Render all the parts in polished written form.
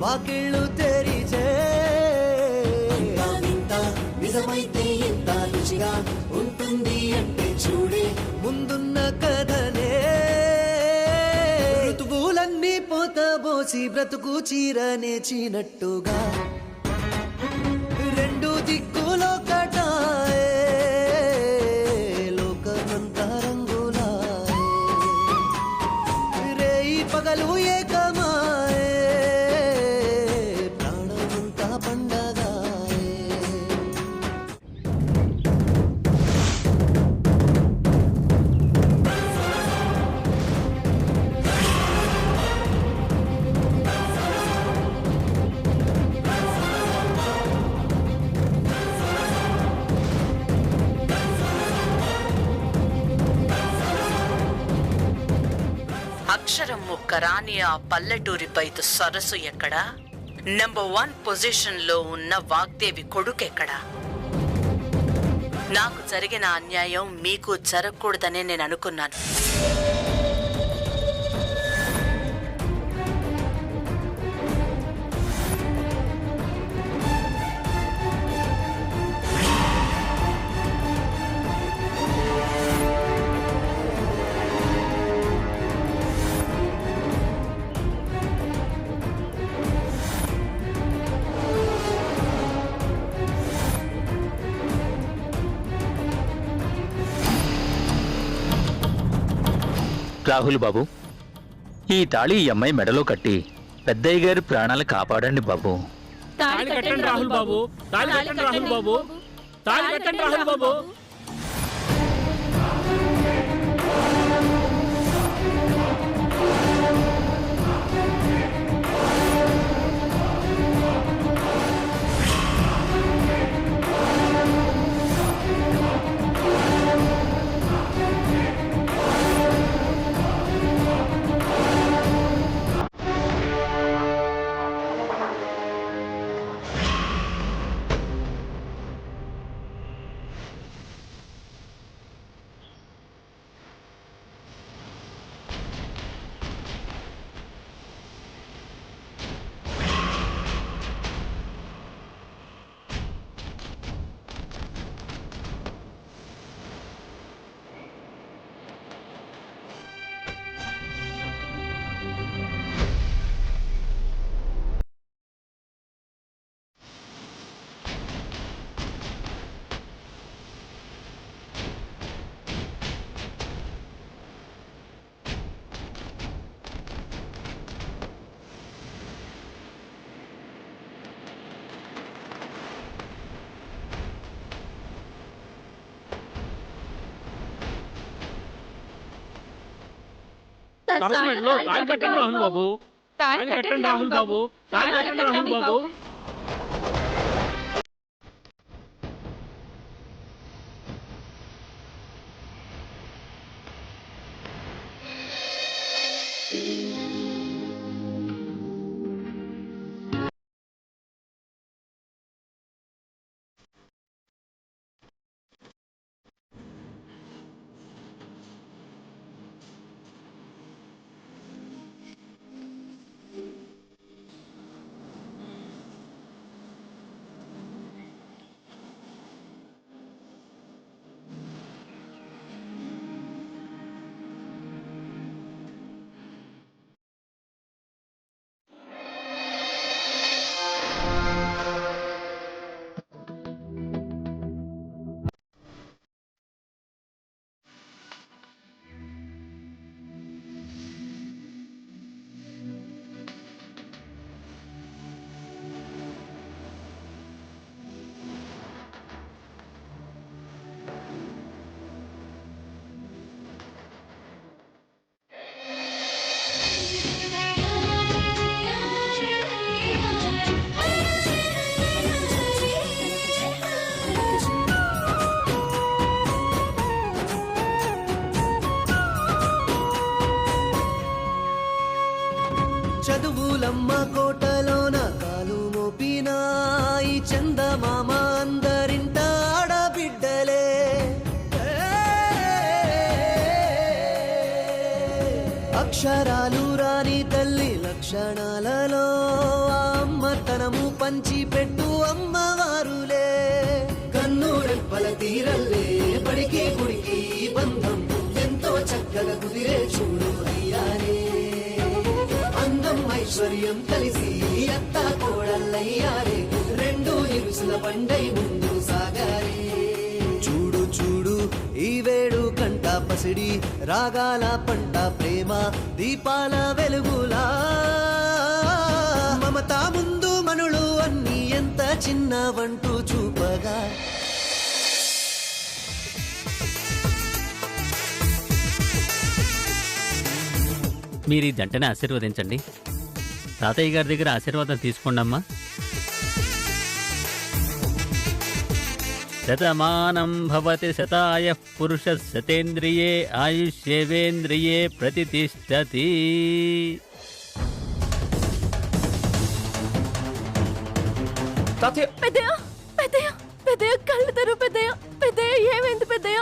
వాకిళ్ళు తెరిచే నిజమైతే ఎంత రుచిగా ఉంటుంది అంటే చూడే ముందున్న కథనే ఋతువులన్నీ పోతబోసి బ్రతుకు చీరనేచినట్టుగా రెండు దిక్కులో కటాయే లోకమంతా రంగులాయే రేయి పగలు ఏకమాయే ప్రాణమంతా పండగాయే. అక్షరం ముక్కరాని ఆ పల్లెటూరి బయట సరస్సు ఎక్కడా? నంబర్ 1 పొజిషన్ లో ఉన్న వాగ్దేవి కొడుకెక్కడా? నాకు జరిగిన అన్యాయం మీకు జరగకూడదనే నేను అనుకున్నాను. రాహుల్ బాబు, ఈ తాళి ఈ అమ్మాయి మెడలో కట్టి పెద్దయ్య గారి ప్రాణాలు కాపాడండి బాబు. తాళి కట్టండి రాహుల్ బాబు, తాళి కట్టండి రాహుల్ బాబు, తాళి కట్టండి రాహుల్ బాబు. తాళి కట్టండి రాహుల్ బాబు, తాళి కట్టండి రాహుల్ బాబు, తాళి కట్టండి రాహుల్ బాబు. చదువులమ్మ కోటలోన కాలు మోపినా ఈ చందమామ అందరింట ఆడబిడ్డలే అక్షరాలు రాని తల్లి లక్షణాలలో ఆ అమ్మతనము పంచిపెట్టు అమ్మవారులే. కన్నురెప్పల తీరల్లే బడికి గుడికి బంధం ఎంతో చక్కగా కుదిరే చూడు అయ్యారే. అందం ఐశ్వర్యం కలిసి అత్త కోడల్లయ్యారే, రెండు ఇరుసుల బండై ముందు సాగారే. చూడు చూడు ఈ వేడు కంట పసిడి రాగాల పంట ప్రేమ దీపాల వెలుగులా. మమత ముందు మనులు అన్ని ఎంత చిన్నవంటూ చూపగా. మీరు ఈ జంటని ఆశీర్వదించండి. తాతయ్య గారి దగ్గర ఆశీర్వాదం తీసుకోండి అమ్మా. శతమానం భవతి శతాయ పురుష శతేంద్రియే ఆయుష్యేవేంద్రియే ప్రతిష్టతి. పెద్దయ్య పెద్దయ్య పెద్దయ్య కళ్ళు తెరు పెద్దయ్య. పెద్దయ్య ఏమైంది పెద్దయ్య?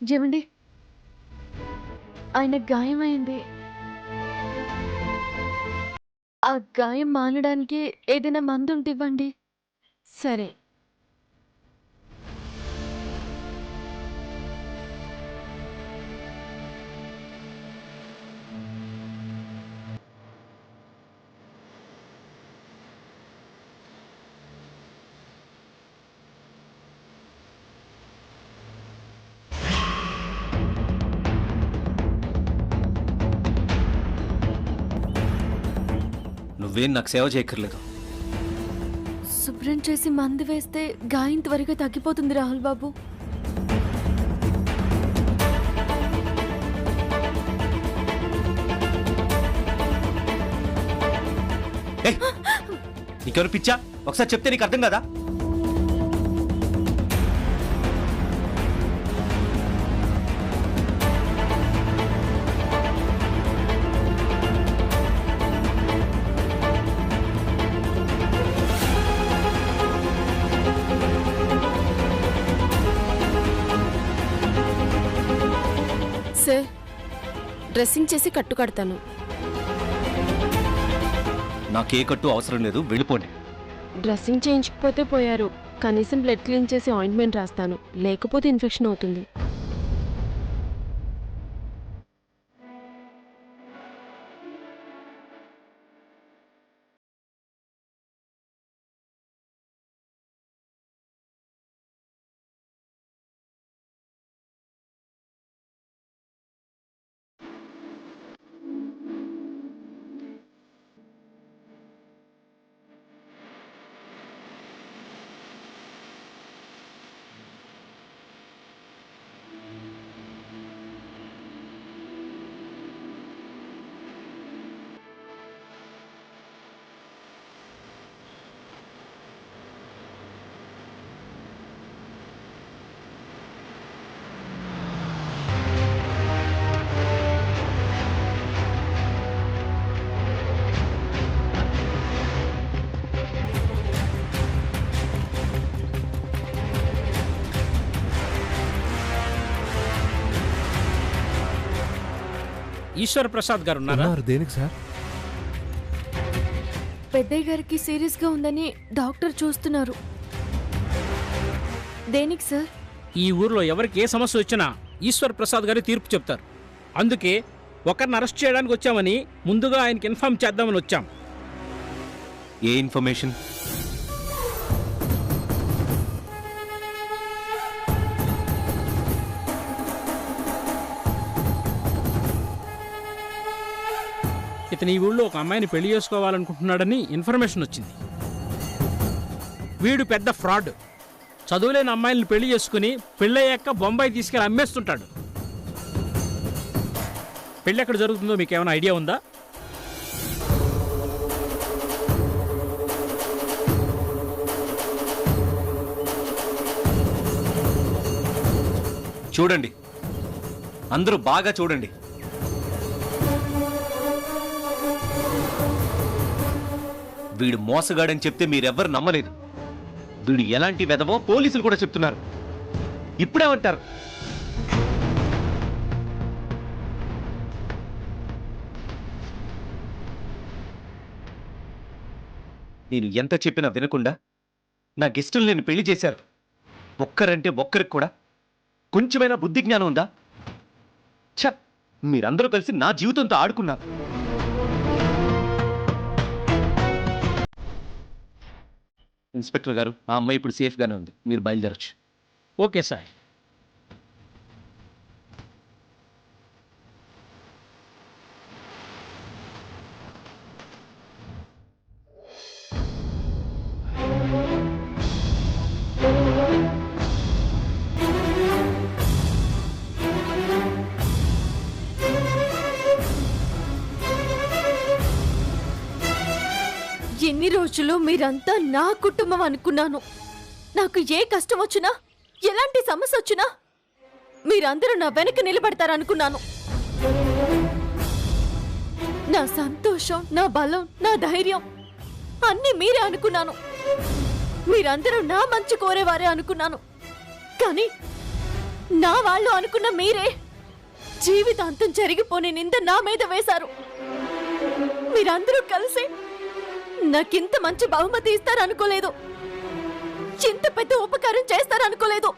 ఏమండి, ఆయన గాయమైంది. ఆ గాయం మానడానికి ఏదైనా మందు ఉంటే ఇవ్వండి. సరే. నువ్వేం నాకు సేవ చేయక్కర్లేదు. శుభ్రం చేసి మందు వేస్తే గాయం త్వరగా తగ్గిపోతుంది రాహుల్ బాబు. నీకెవరు పిచ్చా? ఒకసారి చెప్తే నీకు అర్థం కదా? సార్, డ్రెస్సింగ్ చేసి కట్టు కడతాను. నాకే కట్టు అవసరం లేదు, వెళ్ళిపోండి. డ్రెస్సింగ్ చేయించకపోతే పోయారు, కనీసం బ్లడ్ క్లీన్ చేసి ఆయింట్మెంట్ రాస్తాను, లేకపోతే ఇన్ఫెక్షన్ అవుతుంది. ఈశ్వర్ ప్రసాద్ గారు ఉన్నారా? దేనికి సార్? పెద్దయ్య గారికి సీరియస్ గా ఉందని డాక్టర్ చూస్తున్నారు. దేనికి సార్? ఈ ఊర్లో ఎవరికి ఏ సమస్య వచ్చినా ఈశ్వర్ ప్రసాద్ గారు తీర్పు చెప్తారు. అందుకే ఒకరిని అరెస్ట్ చేయడానికి వచ్చామని ముందుగా ఆయనకి ఇన్ఫార్మ్ చేద్దామని వచ్చాం. ఏ ఇన్ఫర్మేషన్? ఇతను ఈ ఊళ్ళో ఒక అమ్మాయిని పెళ్లి చేసుకోవాలనుకుంటున్నాడని ఇన్ఫర్మేషన్ వచ్చింది. వీడు పెద్ద ఫ్రాడ్. చదువులేని అమ్మాయిలను పెళ్లి చేసుకుని పెళ్ళయ్యాక బొంబాయి తీసుకెళ్ళి అమ్మేస్తుంటాడు. పెళ్ళి ఎక్కడ జరుగుతుందో మీకు ఏమైనా ఐడియా ఉందా? చూడండి, అందరూ బాగా చూడండి. వీడు మోసగాడని చెప్తే మీరెవ్వరు నమ్మలేదు. వీడు ఎలాంటి వెధవో పోలీసులు కూడా చెప్తున్నారు. ఇప్పుడేమంటారు? నేను ఎంత చెప్పినా వినకుండా నాకు ఇష్టం లేని పెళ్లి చేశారు. ఒక్కరంటే ఒక్కరికి కూడా కొంచెమైనా బుద్ధి జ్ఞానం ఉందా? ఛ, మీరందరూ కలిసి నా జీవితంతో ఆడుకున్నారు. ఇన్స్పెక్టర్ గారు, ఆ అమ్మాయి ఇప్పుడు సేఫ్గానే ఉంది. మీరు బయలుదేరచ్చు. Okay sir. ఎన్ని రోజులు మీరంతా నా కుటుంబం అనుకున్నాను. నాకు ఏ కష్టం వచ్చినా, ఎలాంటి సమస్య వచ్చినా మీరందరూ నా వెనక నిలబడతారనుకున్నాను. నా సంతోషం, నా బలం, నా ధైర్యం అన్నీ మీరే అనుకున్నాను. మీరందరూ నా మంచి కోరేవారే అనుకున్నాను. కానీ నా వాళ్ళు అనుకున్న మీరే జీవితాంతం జరిగిపోని నింద నా మీద వేశారు. మీరందరూ కలిసి నాకింత మంచి బహుమతి ఇస్తారనుకోలేదు. ఇంత పెద్ద ఉపకారం చేస్తారనుకోలేదు.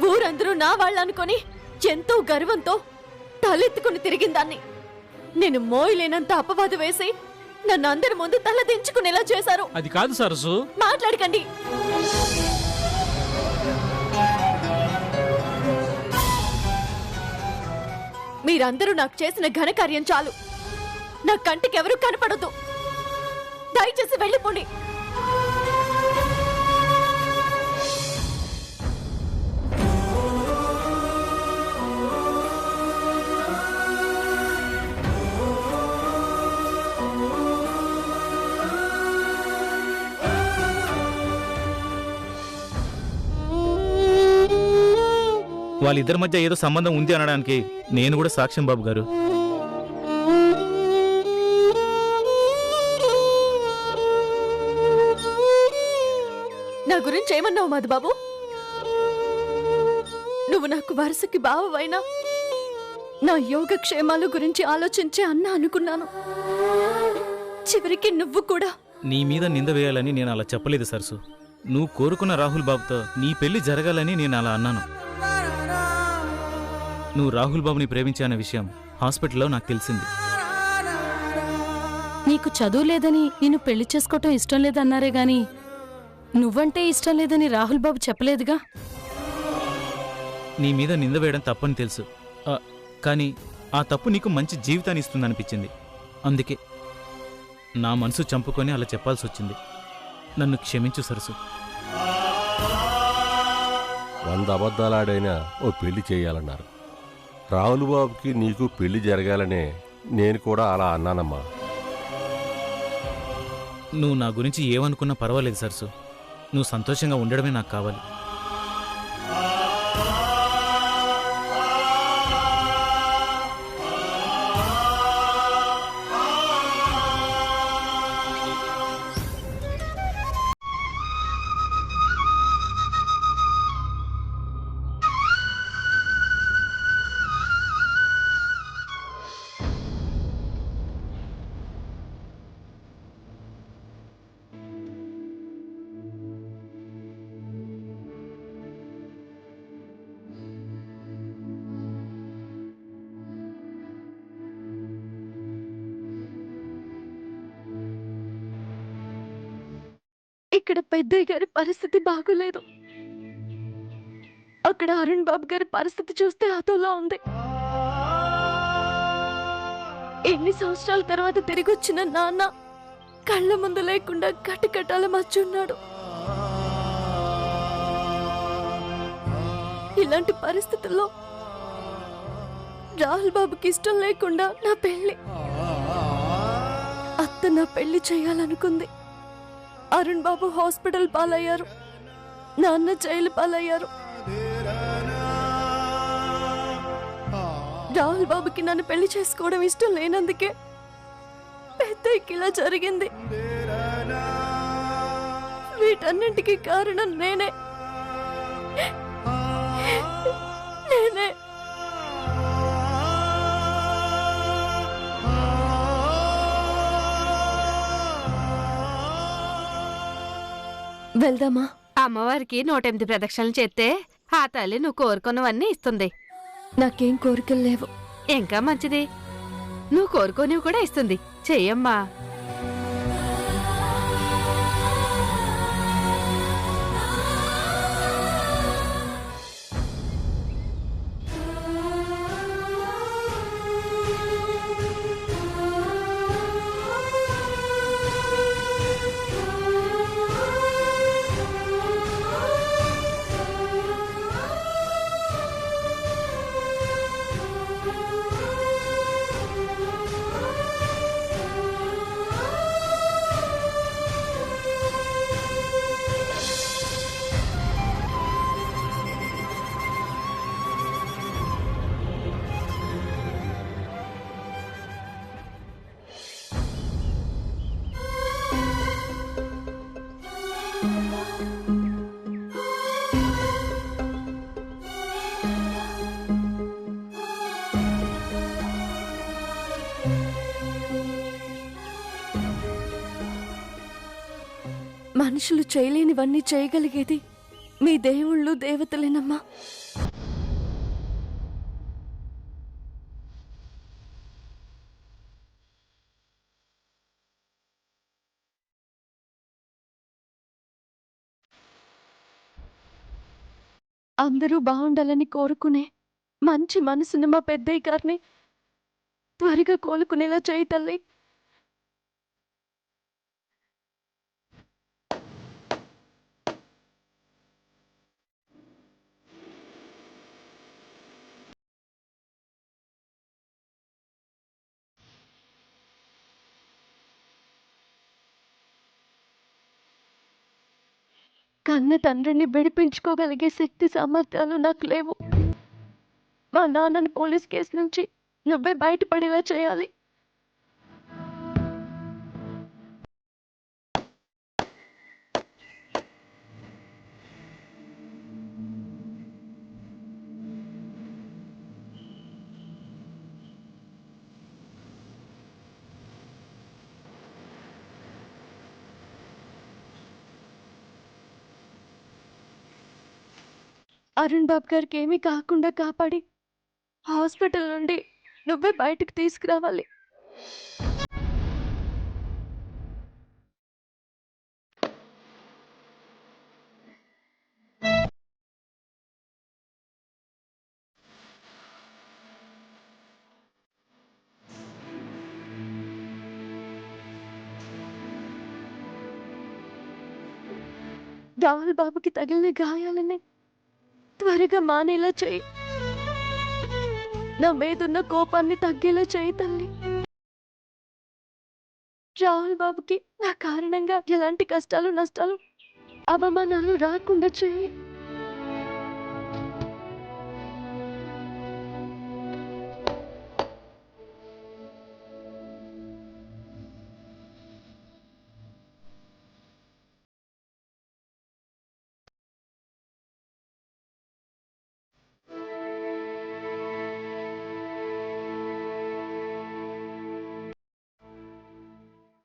ఊరందరూ నా వాళ్ళు అనుకొని ఎంతో గర్వంతో తలెత్తుకుని తిరిగిందాన్ని నేను మోయలేనంత అపవాదు వేసి నన్ను అందరి ముందు తల దించుకునేలా చేశారు. అది కాదు సరసు. మాట్లాడకండి. మీరందరూ నాకు చేసిన ఘనకార్యం చాలు. నా కంటికి ఎవరూ కనపడదు. దయచేసి వెళ్ళిపోండి. వాళ్ళిద్దరి మధ్య ఏదో సంబంధం ఉంది అనడానికి నేను కూడా సాక్ష్యం బాబు గారు. నా గురించి ఏమన్నావు మధుబాబు? నువ్వు నాకు వరుసకి బావైనా నా యోగక్షేమాల గురించి ఆలోచించే అన్నా అనుకున్నాను. చివరికి నువ్వు కూడా. నీ మీద నింద వేయాలని నేను అలా చెప్పలేదు సరసు. నువ్వు కోరుకున్న రాహుల్ బాబుతో నీ పెళ్లి జరగాలని నేను అలా అన్నాను. నువ్వు రాహుల్ బాబుని ప్రేమించాన విషయం హాస్పిటల్లో నాకు తెలిసింది. నీకు చదువు లేదని నేను పెళ్లి చేసుకోవటం ఇష్టం లేదన్నారే గాని నువ్వంటే ఇష్టం లేదని రాహుల్ బాబు చెప్పలేదుగా. నీ మీద నింద వేయడం తప్పని తెలుసు, కానీ ఆ తప్పు నీకు మంచి జీవితాన్ని ఇస్తుందనిపించింది. అందుకే నా మనసు చంపుకొని అలా చెప్పాల్సి వచ్చింది. నన్ను క్షమించు సరసు. 100 అబద్ధాలాడైనా ఓ పెళ్లి చేయాలన్నారు. రాహుల్ బాబుకి నీకు పెళ్లి జరగాలనే నేను కూడా అలా అన్నానమ్మా. నువ్వు నా గురించి ఏమనుకున్నా పర్వాలేదు సరసు. నువ్వు సంతోషంగా ఉండడమే నాకు కావాలి. ఇక్కడ పెద్దయ్య గారి పరిస్థితి బాగోలేదు. అక్కడ అరుణ్ బాబు గారి పరిస్థితి చూస్తే అతోలా ఉంది. ఎన్ని సంవత్సరాల తర్వాత తిరిగి వచ్చిన నాన్న కళ్ళ ముందు లేకుండా కట్టకట్టాల మర్చున్నాడు. ఇలాంటి పరిస్థితుల్లో రాహుల్ బాబుకి ఇష్టం లేకుండా నా పెళ్లి, అత్త నా పెళ్లి చేయాలనుకుంది. అరుణ్ బాబు హాస్పిటల్ పాలయ్యారు, నాన్న జైలు పాలయ్యారు. రాహుల్ బాబుకి నన్ను పెళ్లి చేసుకోవడం ఇష్టం లేనందుకే పెద్దకి ఇలా జరిగింది. వీటన్నింటికి కారణం నేనే. వెళ్దామా? అమ్మవారికి 108 ప్రదక్షిణలు చేస్తే ఆ తల్లి నువ్వు కోరుకున్నవన్నీ ఇస్తుంది. నాకేం కోరికలు లేవు. ఇంకా మంచిది, నువ్వు కోరుకోనివి కూడా ఇస్తుంది. చెయ్యమ్మా. మనుషులు చేయలేనివన్నీ చేయగలిగేది మీ దేవుళ్ళు దేవతలేనమ్మా. అందరూ బాగుండాలని కోరుకునే మంచి మనసున్న మా పెద్దయ్య గారిని త్వరగా కోలుకునేలా చేయి తల్లి. కన్న తండ్రిని విడిపించుకోగలిగే శక్తి సామర్థ్యాలు నాకు లేవు. మా నాన్నని పోలీస్ కేసు నుంచి నువ్వే బయటపడేలా చేయాలి. అరుణ్ బాబు గారికి ఏమీ కాకుండా కాపాడి హాస్పిటల్ నుండి నువ్వే బయటకు తీసుకురావాలి. రాహుల్ బాబుకి తగిలిన గాయాలని త్వరగా మానేలా చేయి. నా మీదున్న కోపాన్ని తగ్గేలా చేయి తల్లి. రాహుల్ బాబుకి నా కారణంగా ఎలాంటి కష్టాలు నష్టాలు అవమానాలు రాకుండా చేయి.